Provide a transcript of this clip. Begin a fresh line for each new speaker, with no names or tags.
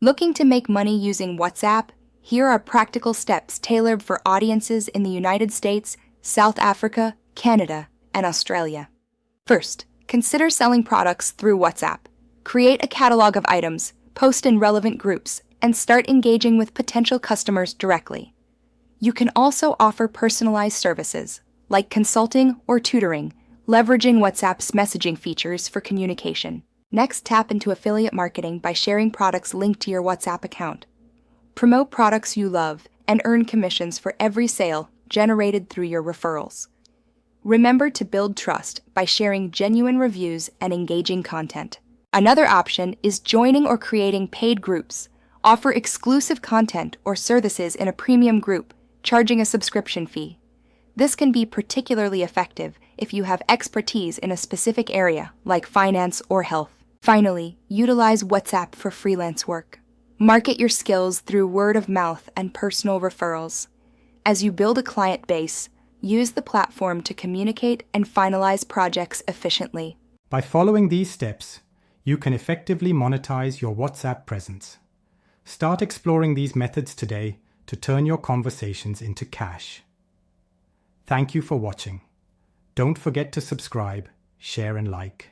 Looking to make money using WhatsApp? Here are practical steps tailored for audiences in the United States, South Africa, Canada, and Australia. First, consider selling products through WhatsApp. Create a catalog of items, post in relevant groups, and start engaging with potential customers directly. You can also offer personalized services, like consulting or tutoring, leveraging WhatsApp's messaging features for communication. Next, tap into affiliate marketing by sharing products linked to your WhatsApp account. Promote products you love and earn commissions for every sale generated through your referrals. Remember to build trust by sharing genuine reviews and engaging content. Another option is joining or creating paid groups. Offer exclusive content or services in a premium group, charging a subscription fee. This can be particularly effective if you have expertise in a specific area, like finance or health. Finally, utilize WhatsApp for freelance work. Market your skills through word of mouth and personal referrals. As you build a client base, use the platform to communicate and finalize projects efficiently.
By following these steps, you can effectively monetize your WhatsApp presence. Start exploring these methods today to turn your conversations into cash. Thank you for watching. Don't forget to subscribe, share, and like.